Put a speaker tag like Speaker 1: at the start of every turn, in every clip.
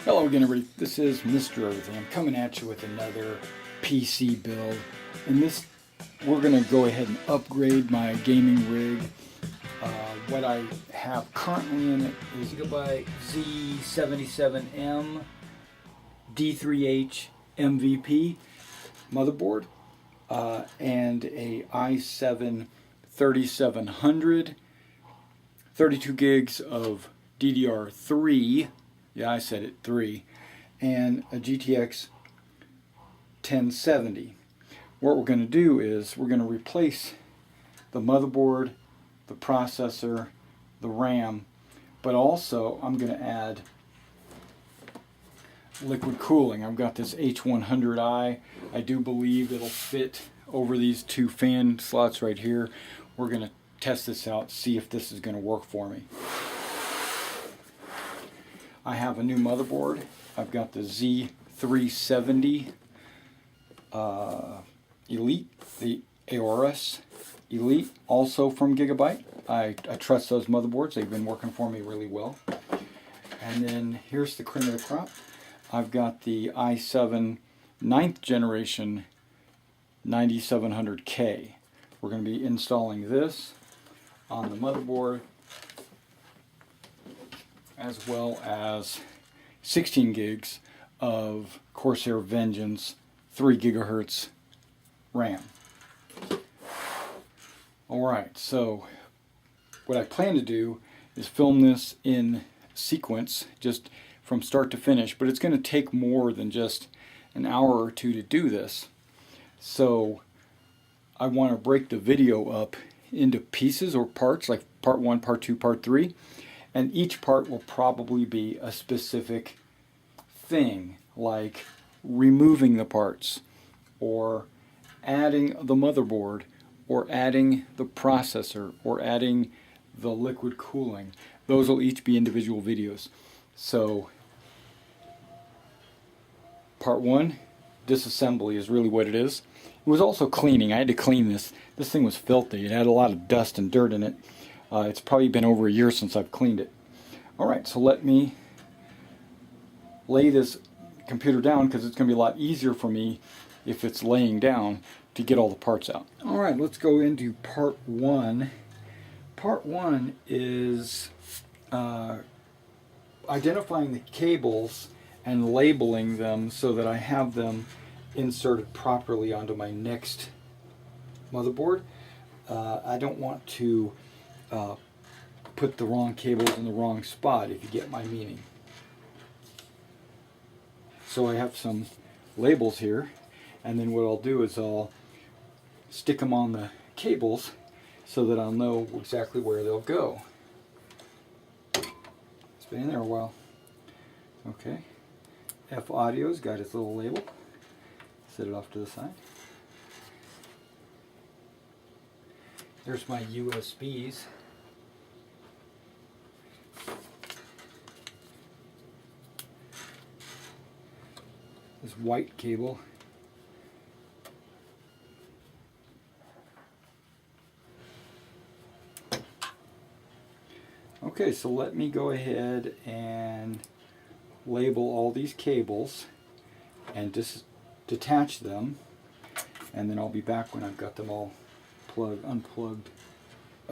Speaker 1: Hello again, everybody. This is Mr. Everything. I'm coming at you with another PC build. In this, we're going to go ahead and upgrade my gaming rig. What I have currently in it is Gigabyte Z77M D3H MVP motherboard and a i7 3700, 32 gigs of DDR3. Yeah, I said it, 3, and a GTX 1070. What we're going to do is we're going to replace the motherboard, the processor, the RAM, but also I'm going to add liquid cooling. I've got this H100i. I do believe it'll fit over these two fan slots right here. We're going to test this out, see if this is going to work for me. I have a new motherboard. I've got the Z370 Elite, the Aorus Elite, also from Gigabyte. I trust those motherboards. They've been working for me really well. And then here's the cream of the crop. I've got the i7 9th generation 9700K. We're going to be installing this on the motherboard, as well as 16 gigs of Corsair Vengeance 3 gigahertz RAM. Alright, so what I plan to do is film this in sequence, just from start to finish, but it's going to take more than just an hour or two to do this. So I want to break the video up into pieces or parts, like part 1, part 2, part 3. And each part will probably be a specific thing, like removing the parts, or adding the motherboard, or adding the processor, or adding the liquid cooling. Those will each be individual videos. So, part 1, disassembly is really what it is. It was also cleaning. I had to clean this. This thing was filthy. It had a lot of dust and dirt in it. It's probably been over a year since I've cleaned it. Alright, so let me lay this computer down, because it's going to be a lot easier for me if it's laying down to get all the parts out. Alright, let's go into part 1. Part 1 is identifying the cables and labeling them so that I have them inserted properly onto my next motherboard. I don't want to put the wrong cables in the wrong spot, if you get my meaning. So I have some labels here, and then what I'll do is I'll stick them on the cables so that I'll know exactly where they'll go. It's been in there a while. Okay. F Audio's got its little label. Set it off to the side. There's my USBs. This white cable. Okay, so let me go ahead and label all these cables and just detach them, and then I'll be back when I've got them all unplugged.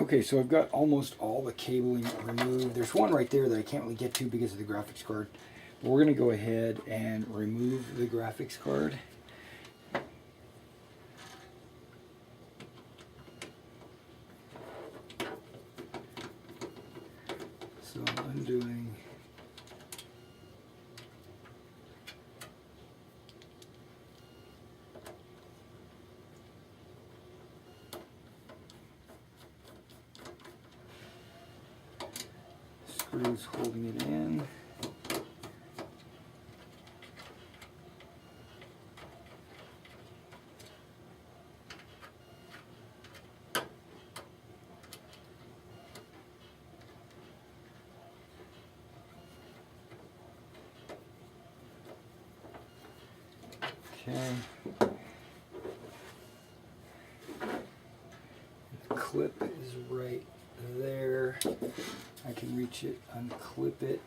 Speaker 1: Okay, so I've got almost all the cabling removed. There's one right there that I can't really get to because of the graphics card. But we're going to go ahead and remove the graphics card. So I'm undoing screws holding it in. Okay. The clip is right there. I can reach it, unclip it.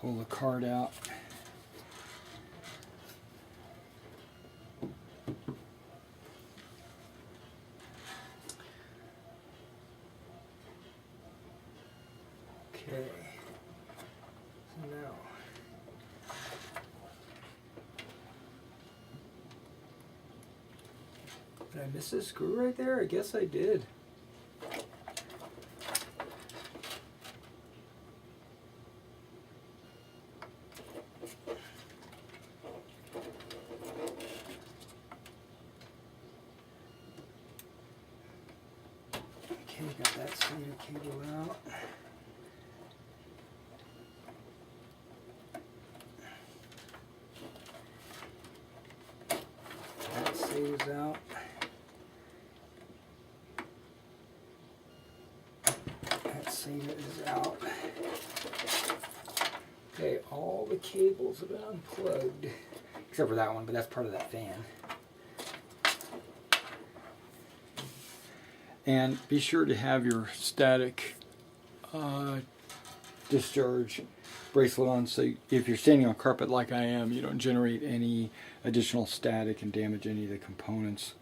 Speaker 1: pull the card out. Okay, so now did I miss a screw right there? I guess I did. Okay, got that stator cable out. That stays out. That stator is out. Okay, all the cables have been unplugged, except for that one, but that's part of that fan. And be sure to have your static discharge bracelet on, so if you're standing on carpet like I am, you don't generate any additional static and damage any of the components.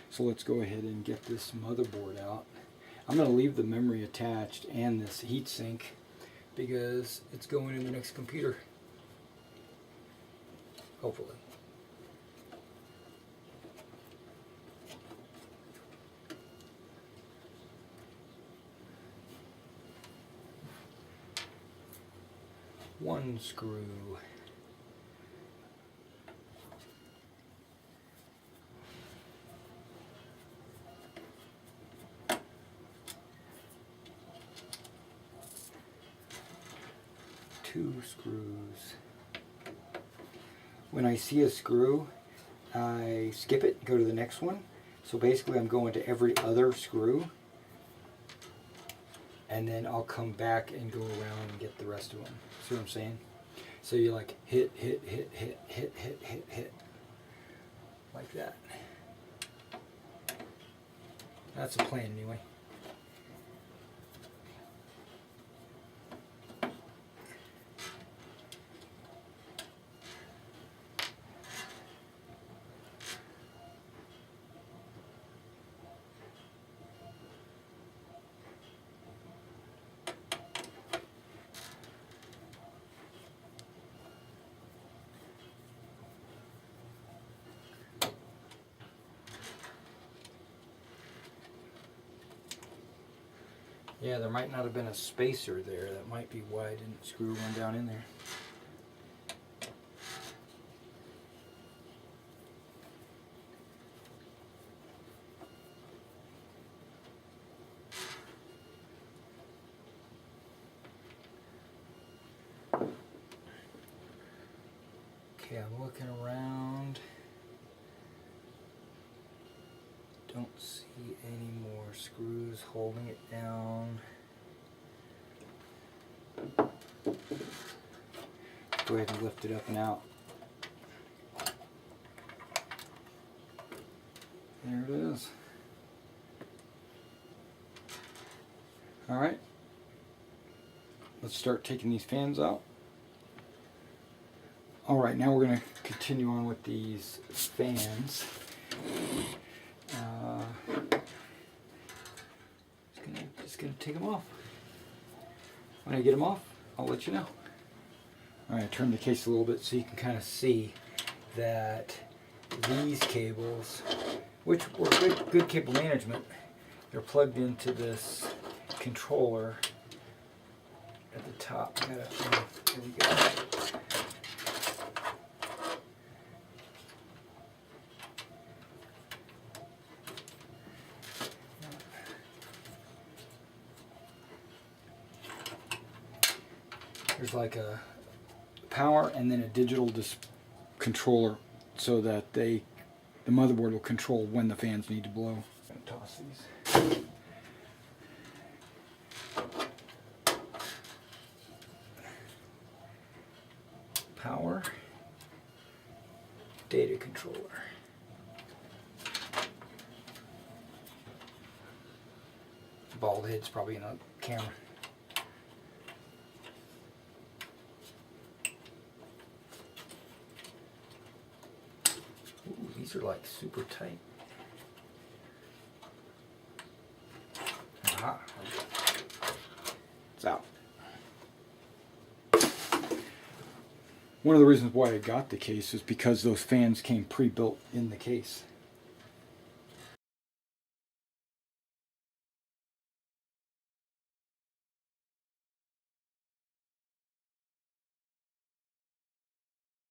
Speaker 1: So let's go ahead and get this motherboard out. I'm going to leave the memory attached and this heatsink because it's going in the next computer, hopefully. One screw. Two screws. When I see a screw, I skip it, go to the next one. So basically I'm going to every other screw, and then I'll come back and go around and get the rest of them. See what I'm saying? So you like hit, hit, hit, hit, hit, hit, hit, hit. Like that. That's the plan anyway. Yeah, there might not have been a spacer there. That might be why I didn't screw one down in there. Okay, I'm looking around. Don't see any more screws holding it down. Go ahead and lift it up and out. There it is. Alright. Let's start taking these fans out. Alright, now we're going to continue on with these fans. Just gonna take them off. When I get them off, I'll let you know. Alright, turn the case a little bit so you can kind of see that these cables, which were good cable management, they're plugged into this controller at the top. There we go. There's like a power and then a digital controller so that the motherboard will control when the fans need to blow. I'm gonna toss these. Power, data controller. Bald head's probably in the camera.
Speaker 2: these are like super tight. Aha. It's out.
Speaker 1: One of the reasons why I got the case is because those fans came pre-built in the case.